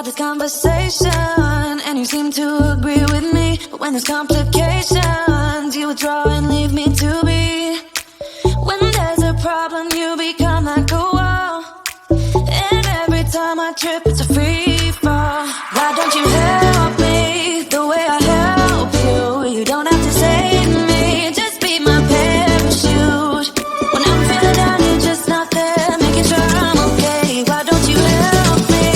this conversation, and you seem to agree with me. But when there's complications, you withdraw and leave me to be. When there's a problem, you become like a wall, and every time I trip, it's a free fall. Why don't you help me the way I help you? You don't have to save me, just be my parachute. When I'm feeling down, you're just not there, making sure I'm okay. Why don't you help me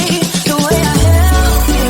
the way I help you?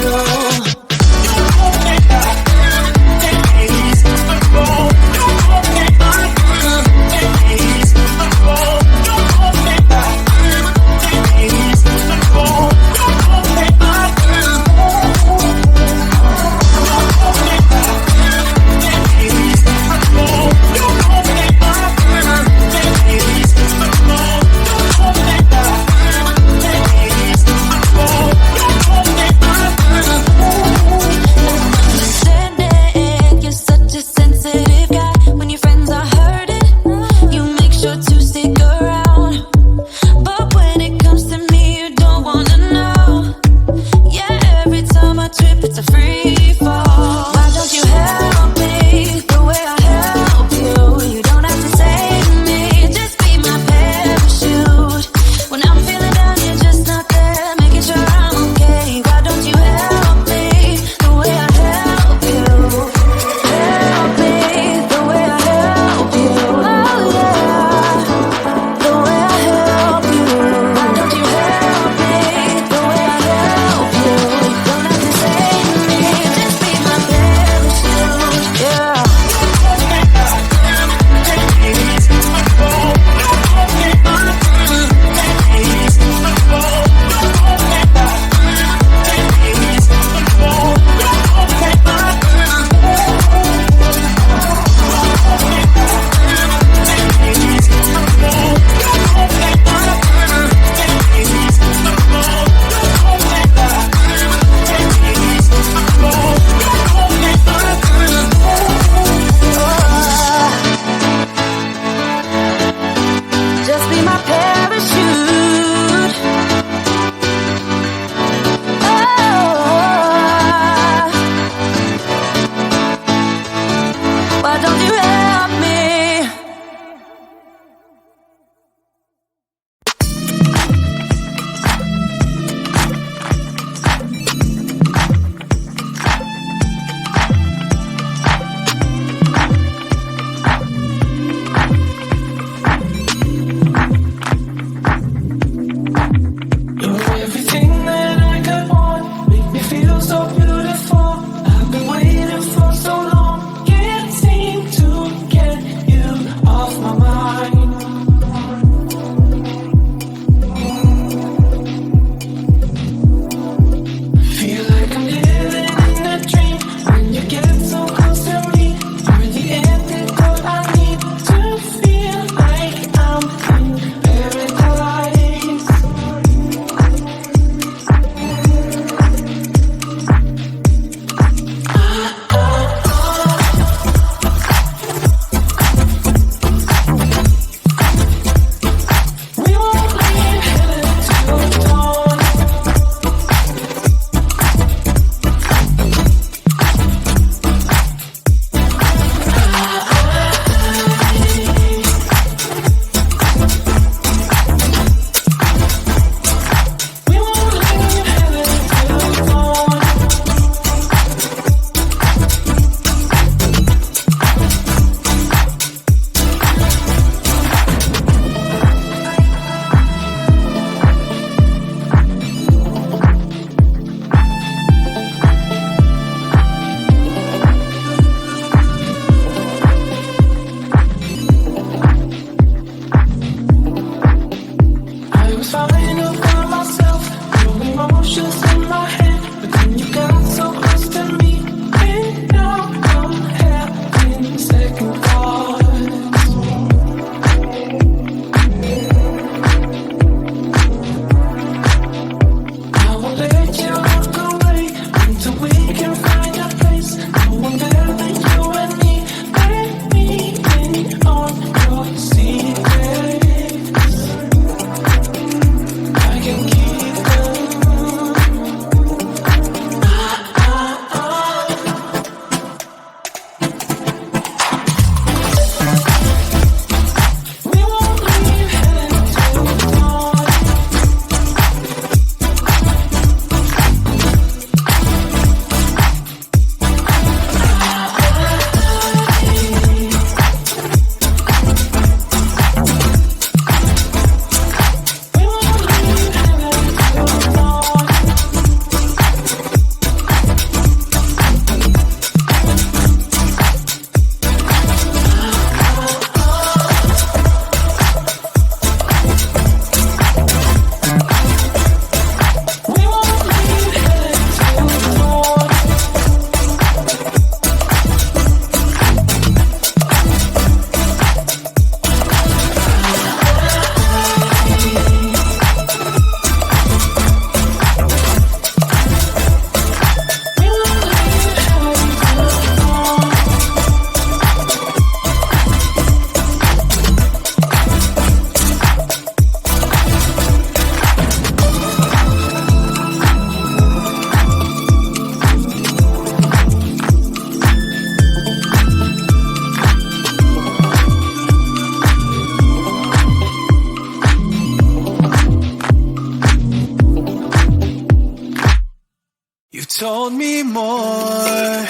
told me more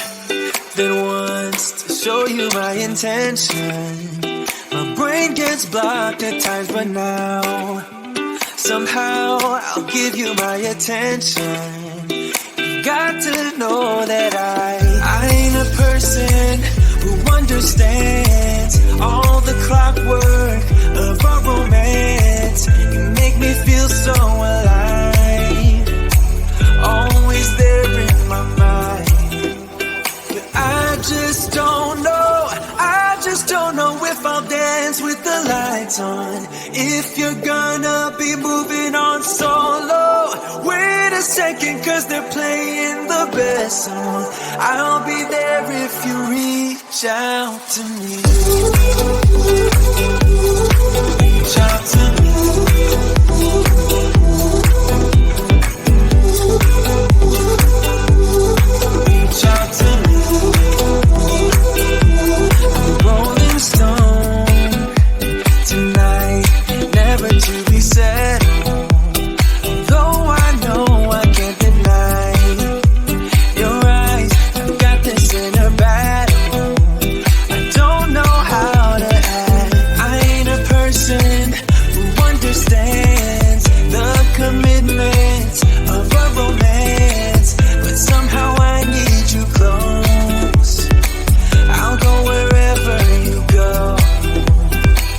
than once to show you my intention. My brain gets blocked at times, but now somehow I'll give you my attention. You got to know that I ain't a person who understands all the clockwork of our romance. You make me feel so alive, always there in my mind. But I just don't know if I'll dance with the lights on. If you're gonna be moving on solo, wait a second, cause they're playing the best song. I'll be there if you reach out to me. Reach out to me. Reach out to me. I'm a rolling stone tonight, never to be settled. Though I know I can't deny your eyes, I've got this inner battle. I don't know how to act. I ain't a person who understands the commitment of a romance, but somehow I need you close. I'll go wherever you go.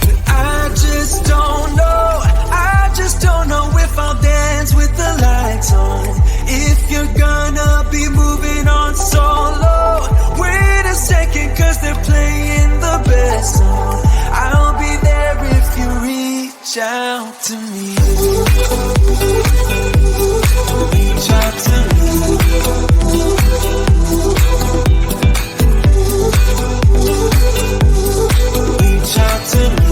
But I just don't know if I'll dance with the lights on. If you're gonna be moving on solo, wait a second, cause they're playing the best song. I'll be there if you reach out to me. Reach out to me. Reach out to me.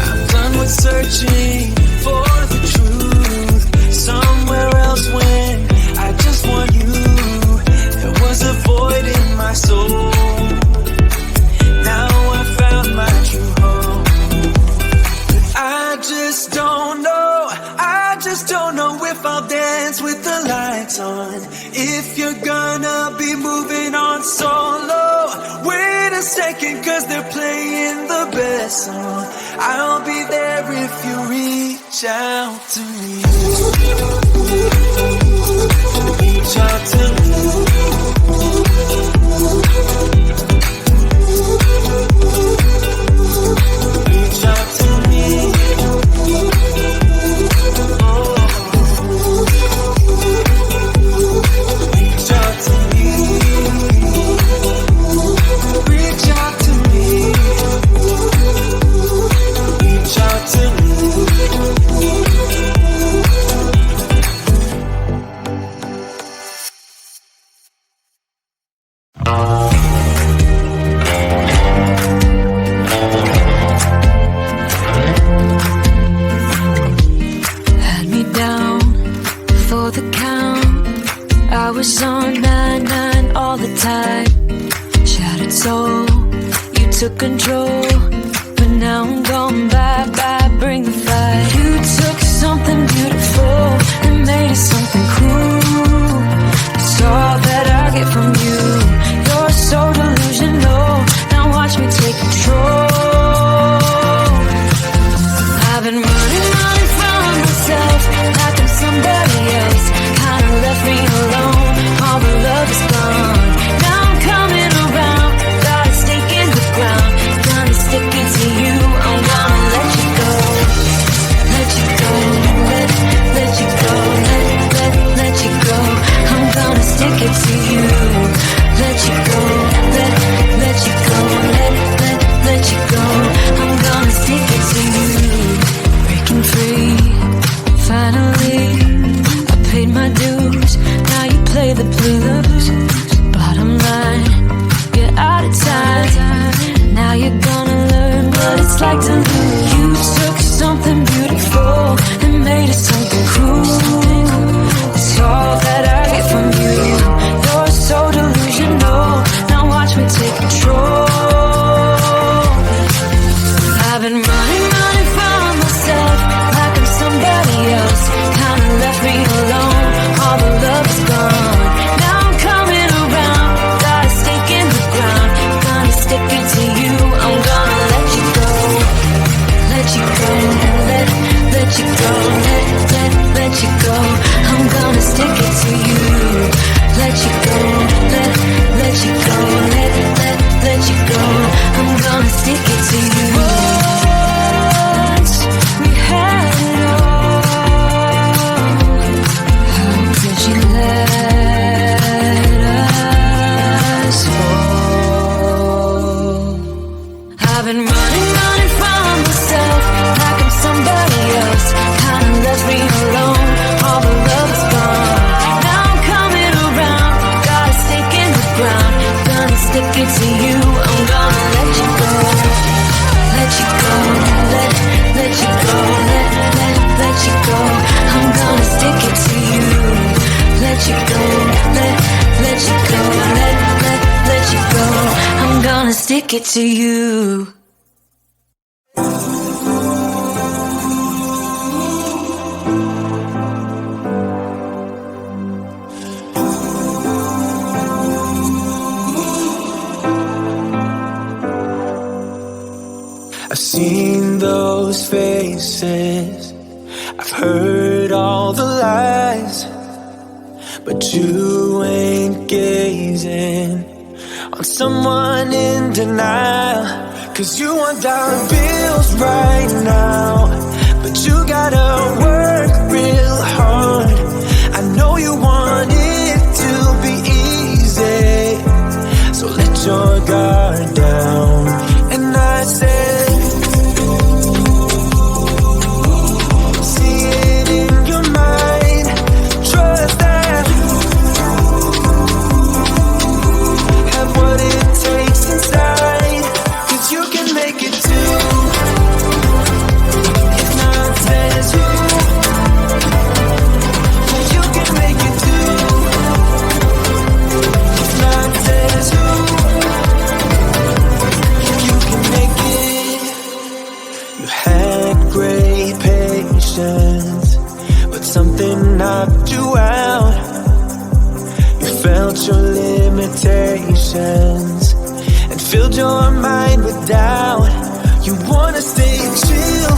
I'm done with searching for the truth somewhere else when I just want you. There was a void in my soul. Now I found my true home. But I just don't know if I'll dance with the lights on. If you're gonna be moving on solo, wait a second, cause they're playing the best song. I'll be there if you reach out to me. Reach out to me. Reach out to me. Reach out to me. Reach out to me. Reach out to me. Had me down for the count. I was on 9-9 all the time. Shattered soul, you took control. But now I'm gone, bye-bye, bring the fire. You took something beautiful and made it something cool. It's all that I get from you. You're so delusional, now watch me take control. I've been running from myself like I'm somebody else. Kinda left me alone, all the love is gone. Now I'm coming around, got a stake in the ground. Gonna stick it to you, I'm gonna let you go. Let you go, let you go, let you go. I'm gonna stick it to you. Let you go, let you go, let you go. I'm gonna stick it to you. Breaking free, finally I paid my dues. Now you play the blues. Bottom line, you're out of time. Now you're gonna learn what it's like to lose. You took something beautiful and made it something cruel. It's all that I get from you. You're so delusional, now watch me take control. I've been running from myself like I'm somebody else. Kinda left stick it to you. I've seen those faces, I've heard all the lies, but you ain't gazing on someone in denial. 'Cause you want dollar bills right now, but you gotta work real hard. I know you want it to be easy, so let your guard down. And I said, but something knocked you out. You felt your limitations and filled your mind with doubt. You wanna stay chill